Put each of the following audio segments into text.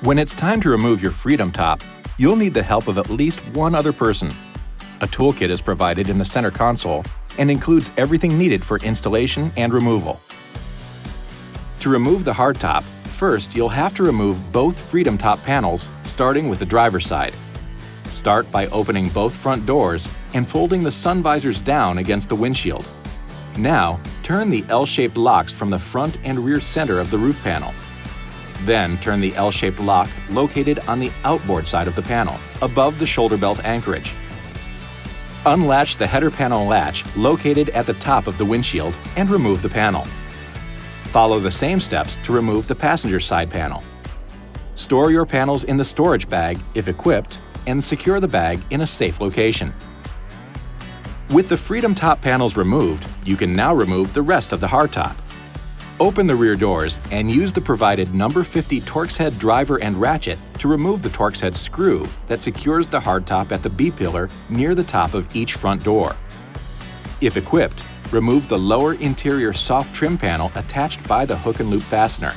When it's time to remove your Freedom Top, you'll need the help of at least one other person. A toolkit is provided in the center console and includes everything needed for installation and removal. To remove the hardtop, first you'll have to remove both Freedom Top panels, starting with the driver's side. Start by opening both front doors and folding the sun visors down against the windshield. Now, turn the L-shaped locks from the front and rear center of the roof panel. Then turn the L-shaped lock located on the outboard side of the panel, above the shoulder belt anchorage. Unlatch the header panel latch located at the top of the windshield and remove the panel. Follow the same steps to remove the passenger side panel. Store your panels in the storage bag if equipped and secure the bag in a safe location. With the Freedom Top panels removed, you can now remove the rest of the hardtop. Open the rear doors and use the provided number 50 Torx head driver and ratchet to remove the Torx head screw that secures the hardtop at the B-pillar near the top of each front door. If equipped, remove the lower interior soft trim panel attached by the hook and loop fastener.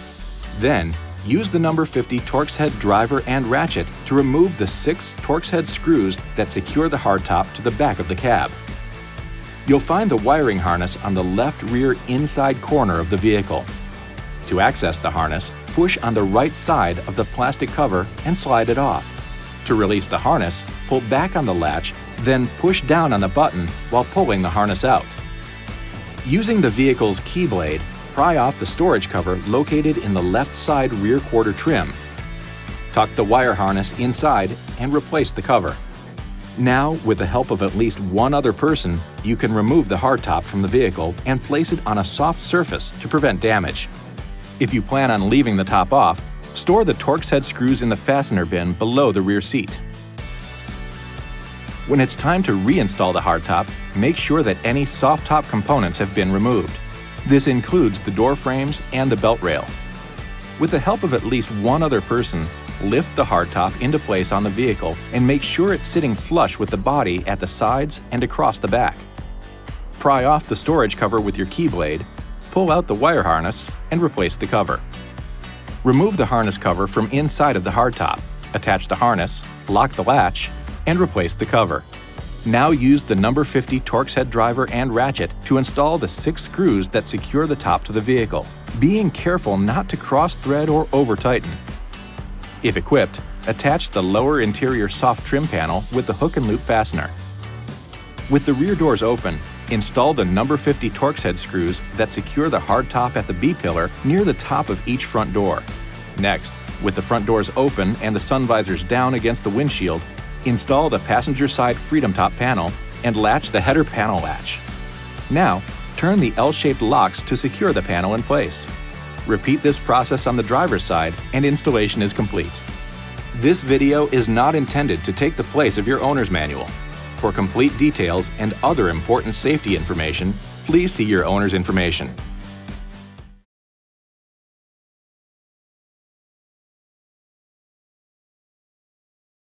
Then, use the number 50 Torx head driver and ratchet to remove the 6 Torx head screws that secure the hardtop to the back of the cab. You'll find the wiring harness on the left rear inside corner of the vehicle. To access the harness, push on the right side of the plastic cover and slide it off. To release the harness, pull back on the latch, then push down on the button while pulling the harness out. Using the vehicle's key blade, pry off the storage cover located in the left side rear quarter trim. Tuck the wire harness inside and replace the cover. Now, with the help of at least one other person, you can remove the hardtop from the vehicle and place it on a soft surface to prevent damage. If you plan on leaving the top off, store the Torx head screws in the fastener bin below the rear seat. When it's time to reinstall the hardtop, make sure that any soft top components have been removed. This includes the door frames and the belt rail. With the help of at least one other person, lift the hardtop into place on the vehicle and make sure it's sitting flush with the body at the sides and across the back. Pry off the storage cover with your key blade, pull out the wire harness, and replace the cover. Remove the harness cover from inside of the hardtop, attach the harness, lock the latch, and replace the cover. Now use the number 50 Torx head driver and ratchet to install the 6 screws that secure the top to the vehicle, being careful not to cross-thread or over-tighten. If equipped, attach the lower interior soft trim panel with the hook and loop fastener. With the rear doors open, install the number 50 Torx head screws that secure the hardtop at the B-pillar near the top of each front door. Next, with the front doors open and the sun visors down against the windshield, install the passenger side Freedom Top panel and latch the header panel latch. Now, turn the L-shaped locks to secure the panel in place. Repeat this process on the driver's side and installation is complete. This video is not intended to take the place of your owner's manual. For complete details and other important safety information, please see your owner's information.